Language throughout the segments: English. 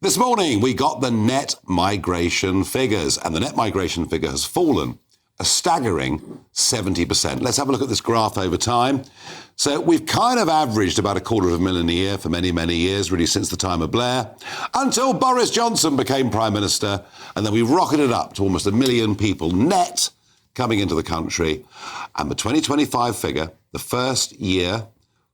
This morning, we got the net migration figures, and the net migration figure has fallen a staggering 70%. Let's have a look at this graph over time. So we've kind of averaged about 250,000 a year for many, many years, really since the time of Blair, until Boris Johnson became Prime Minister, and then we rocketed up to almost 1 million people net coming into the country. And the 2025 figure, the first year,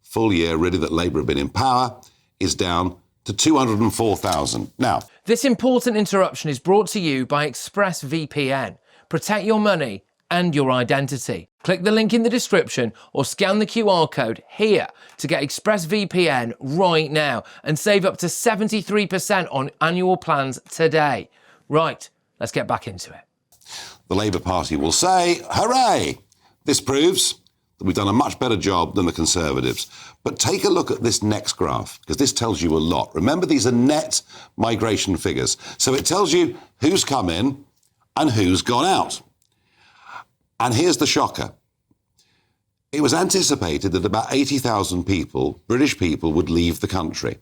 full year really that Labour have been in power, is down to 204,000. Now, this important interruption is brought to you by ExpressVPN. Protect your money and your identity. Click the link in the description or scan the QR code here to get ExpressVPN right now and save up to 73% on annual plans today. Right, let's get back into it. The Labour Party will say, hooray! This proves that we've done a much better job than the Conservatives. But take a look at this next graph, because this tells you a lot. Remember, these are net migration figures. So it tells you who's come in and who's gone out. And here's the shocker. It was anticipated that about 80,000 people, British people, would leave the country.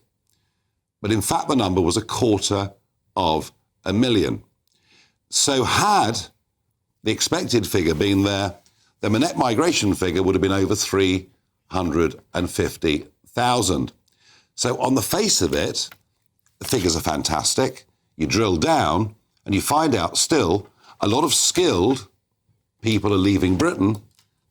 But in fact, the number was 250,000. So had the expected figure been there, then the net migration figure would have been over 350,000. So on the face of it, the figures are fantastic. You drill down and you find out still a lot of skilled people are leaving Britain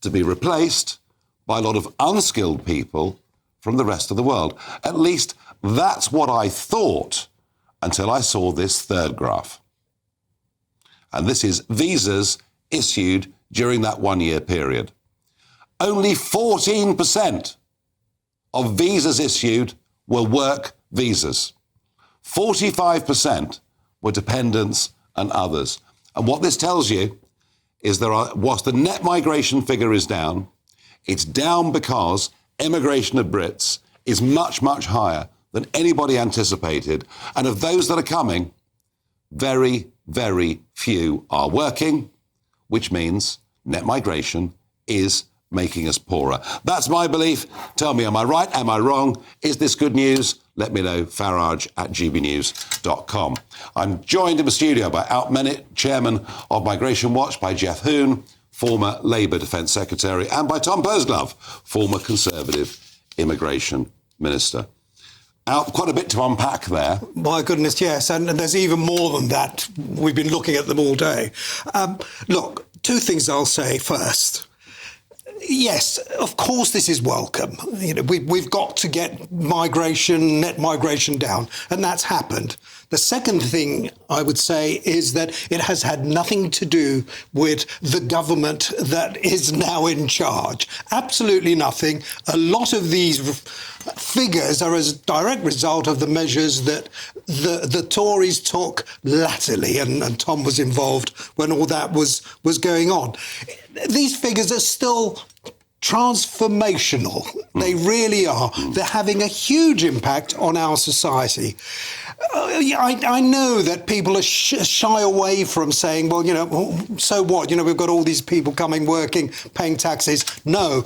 to be replaced by a lot of unskilled people from the rest of the world. At least that's what I thought until I saw this third graph. And this is visas issued during that 1 year period. Only 14% of visas issued were work visas. 45% were dependents and others. And what this tells you is whilst the net migration figure is down, it's down because immigration of Brits is much, much higher than anybody anticipated. And of those that are coming, very, very few are working, which means net migration is making us poorer. That's my belief. Tell me, am I right? Am I wrong? Is this good news? Let me know, farage@gbnews.com. I'm joined in the studio by Mehmet, Chairman of Migration Watch, by Jeff Hoon, former Labour Defence Secretary, and by Tom Pursglove, former Conservative Immigration Minister. Quite a bit to unpack there. My goodness, yes. And there's even more than that. We've been looking at them all day. Look, two things I'll say first. Yes, of course this is welcome. You know, we've got to get net migration down, and that's happened. The second thing I would say is that it has had nothing to do with the government that is now in charge. Absolutely nothing. A lot of these figures are as a direct result of the measures that the Tories took latterly, and Tom was involved when all that was going on. These figures are still transformational. They really are. They're having a huge impact on our society. I know that people are shy away from saying, well, you know, so what? You know, we've got all these people coming, working, paying taxes. No.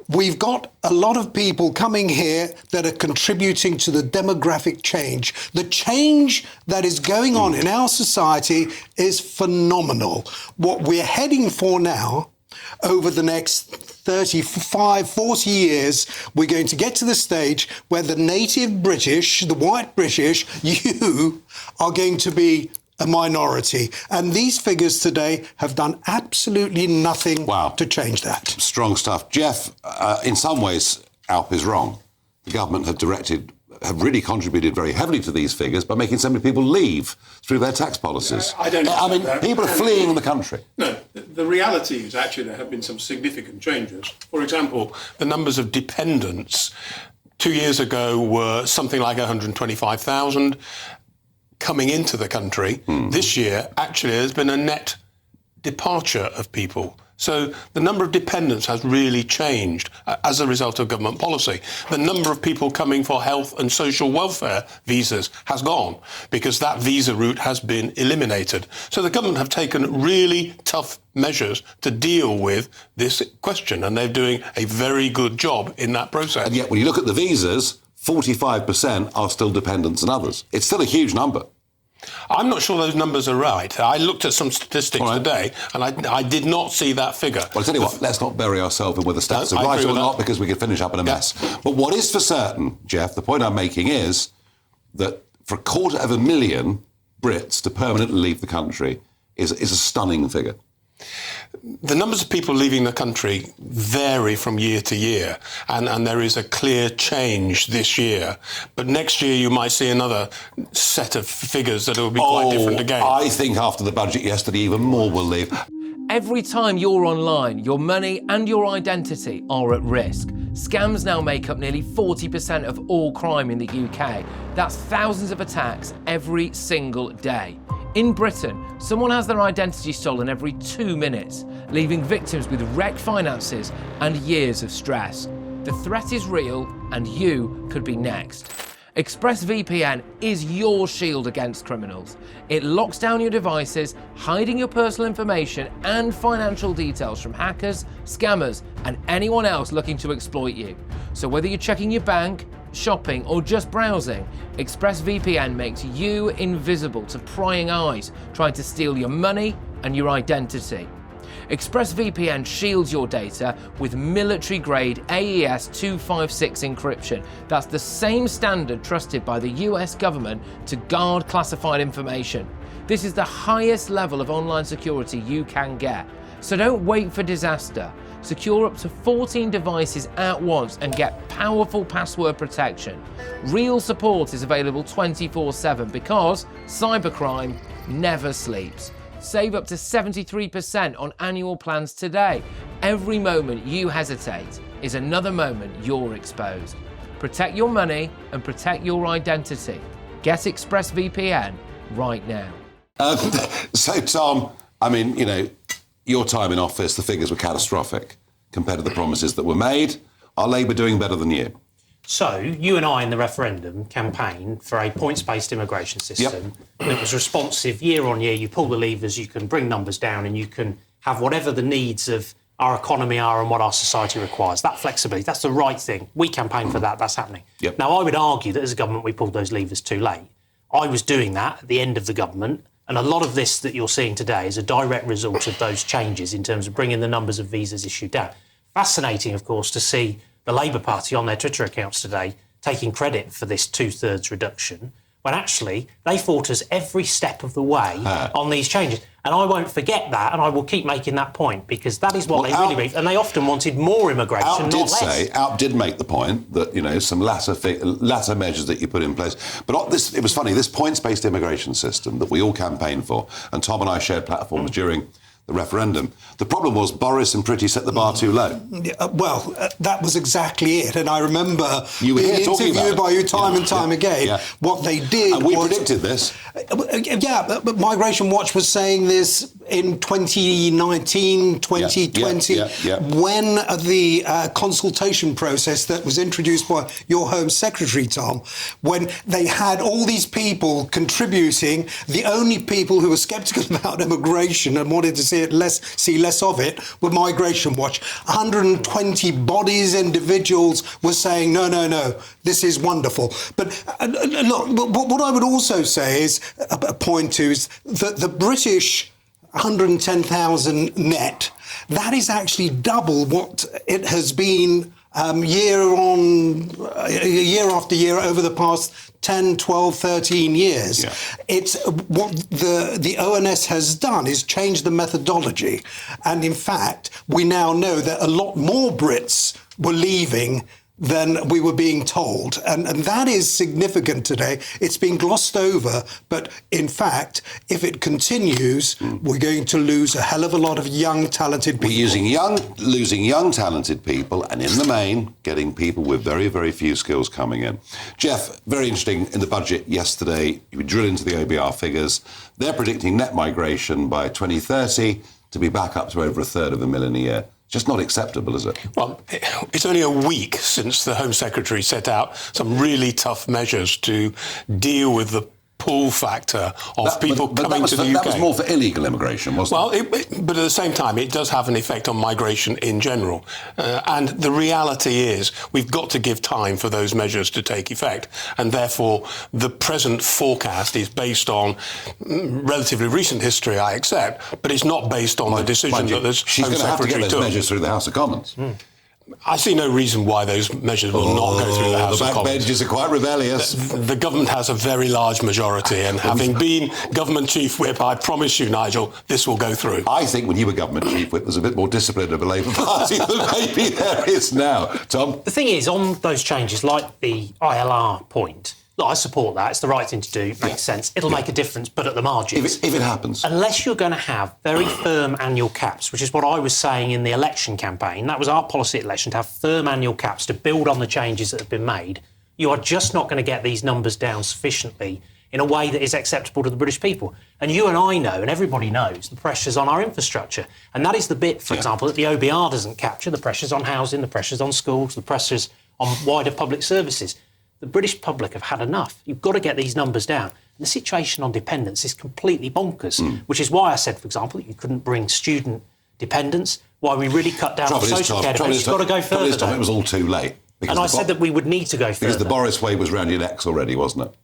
We've got a lot of people coming here that are contributing to the demographic change. The change that is going on in our society is phenomenal. What we're heading for now, over the next 35, 40 years, we're going to get to the stage where the native British, the white British, you are going to be a minority. And these figures today have done absolutely nothing to change that. Strong stuff. Jeff, in some ways, Alp is wrong. The government have really contributed very heavily to these figures by making so many people leave through their tax policies. I mean, people are fleeing the country. No, the reality is actually there have been some significant changes. For example, the numbers of dependents 2 years ago were something like 125,000 coming into the country. This year, actually, there's been a net departure of people. So the number of dependents has really changed as a result of government policy. The number of people coming for health and social welfare visas has gone because that visa route has been eliminated. So the government have taken really tough measures to deal with this question, and they're doing a very good job in that process. And yet when you look at the visas, 45% are still dependents and others. It's still a huge number. I'm not sure those numbers are right. I looked at some statistics today, and I did not see that figure. Well, I tell you what, let's not bury ourselves in whether stats No, are I right agree or with not, that. because we could finish up in a mess. But what is for certain, Jeff, the point I'm making is that for 250,000 Brits to permanently leave the country is a stunning figure. The numbers of people leaving the country vary from year to year, and there is a clear change this year. But next year you might see another set of figures that will be quite different again. I think after the budget yesterday, even more will leave. Every time you're online, your money and your identity are at risk. Scams now make up nearly 40% of all crime in the UK. That's thousands of attacks every single day. In Britain, someone has their identity stolen every 2 minutes, leaving victims with wrecked finances and years of stress. The threat is real, and you could be next. ExpressVPN is your shield against criminals. It locks down your devices, hiding your personal information and financial details from hackers, scammers, and anyone else looking to exploit you. So whether you're checking your bank, shopping, or just browsing, ExpressVPN makes you invisible to prying eyes trying to steal your money and your identity. ExpressVPN shields your data with military-grade AES 256 encryption. That's the same standard trusted by the US government to guard classified information. This is the highest level of online security you can get. So don't wait for disaster. Secure up to 14 devices at once and get powerful password protection. Real support is available 24/7 because cybercrime never sleeps. Save up to 73% on annual plans today. Every moment you hesitate is another moment you're exposed. Protect your money and protect your identity. Get ExpressVPN right now. So, Tom, I mean, you know, your time in office, the figures were catastrophic compared to the promises that were made. Are Labour doing better than you? So, you and I in the referendum campaigned for a points-based immigration system that was responsive year on year. You pull the levers, you can bring numbers down, and you can have whatever the needs of our economy are and what our society requires. That flexibility, that's the right thing. We campaigned for that, that's happening. Yep. Now, I would argue that as a government, we pulled those levers too late. I was doing that at the end of the government, and a lot of this that you're seeing today is a direct result of those changes in terms of bringing the numbers of visas issued down. Fascinating, of course, to see the Labour Party on their Twitter accounts today taking credit for this 2/3 reduction, when actually they fought us every step of the way on these changes. And I won't forget that, and I will keep making that point, because that is what they really believe. And they often wanted more immigration, not less. Alp did make the point that, you know, some latter measures that you put in place. But this, it was funny, this points-based immigration system that we all campaigned for, and Tom and I shared platforms during the referendum. The problem was Boris and Priti set the bar too low. That was exactly it. And I remember you were being here talking interviewed about by you time and time again. What they did and we predicted this. But Migration Watch was saying this in 2019, 2020, when the consultation process that was introduced by your Home Secretary, Tom, when they had all these people contributing, the only people who were sceptical about immigration and wanted to see less of it were Migration Watch. 120 bodies, individuals were saying, no, this is wonderful. But look, what I would also say is, point to is that the British 110,000 net, that is actually double what it has been year after year over the past 10, 12, 13 years. It's what the ONS has done is change the methodology. And in fact, we now know that a lot more Brits were leaving than we were being told. And that is significant today. It's been glossed over, but in fact, if it continues, we're going to lose a hell of a lot of young, talented people. We're losing young, talented people, and in the main, getting people with very, very few skills coming in. Jeff, very interesting, in the budget yesterday, we drill into the OBR figures. They're predicting net migration by 2030 to be back up to over 1/3 a year. Just not acceptable, is it? Well, it's only a week since the Home Secretary set out some really tough measures to deal with the pull factor of people but coming to the UK. That was more for illegal immigration, wasn't it? Well, but at the same time, it does have an effect on migration in general. And the reality is we've got to give time for those measures to take effect. And therefore, the present forecast is based on relatively recent history, I accept, but it's not based on the decision that the She's Home going to have to get Secretary those took. measures through the House of Commons. I see no reason why those measures will not go through the House of Commons. The backbenchers are quite rebellious. The government has a very large majority, and having been government chief whip, I promise you, Nigel, this will go through. I think when you were government chief whip, there's a bit more discipline of the Labour Party than maybe there is now. Tom? The thing is, on those changes, like the ILR point, look, I support that. It's the right thing to do. Makes sense. It'll make a difference, but at the margins. If it happens. Unless you're going to have very firm annual caps, which is what I was saying in the election campaign, that was our policy at election, to have firm annual caps to build on the changes that have been made, you are just not going to get these numbers down sufficiently in a way that is acceptable to the British people. And you and I know, and everybody knows, the pressures on our infrastructure. And that is the bit, for example, that the OBR doesn't capture, the pressures on housing, the pressures on schools, the pressures on wider public services. The British public have had enough. You've got to get these numbers down. And the situation on dependence is completely bonkers, which is why I said, for example, that you couldn't bring student dependence, why we really cut down on social care dependence. You've got to go further. It was all too late. And I said that we would need to go further. Because the Boris way was round your necks already, wasn't it?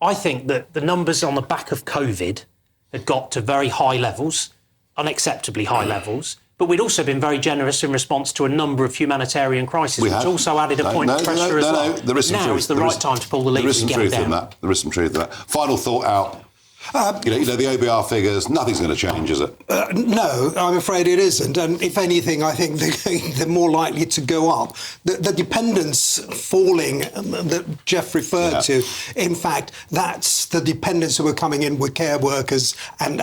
I think that the numbers on the back of COVID had got to very high levels, unacceptably high levels. But we'd also been very generous in response to a number of humanitarian crises, which also added a point of pressure as well. There is some truth. Now is the right time to pull the levers and get it down. There is some truth in that. Final thought out. You know, the OBR figures, nothing's going to change, is it? No, I'm afraid it isn't. And if anything, I think they're more likely to go up. The dependence falling that Jeff referred to, in fact, that's the dependents who are coming in with care workers and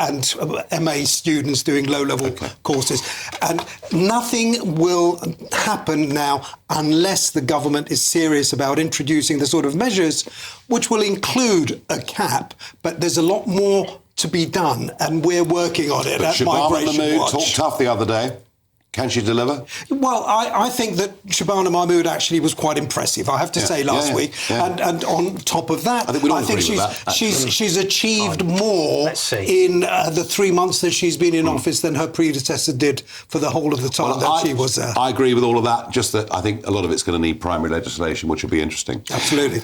MA students doing low-level courses. And nothing will happen now unless the government is serious about introducing the sort of measures which will include a cap, but there's a lot more to be done, and we're working on it at Migration Watch. Talked tough the other day. Can she deliver? Well, I think that Shabana Mahmood actually was quite impressive, I have to say, last week. Yeah. And on top of that, I think she's achieved more in the 3 months that she's been in office than her predecessor did for the whole of the time she was there. I agree with all of that, just that I think a lot of it's going to need primary legislation, which will be interesting. Absolutely.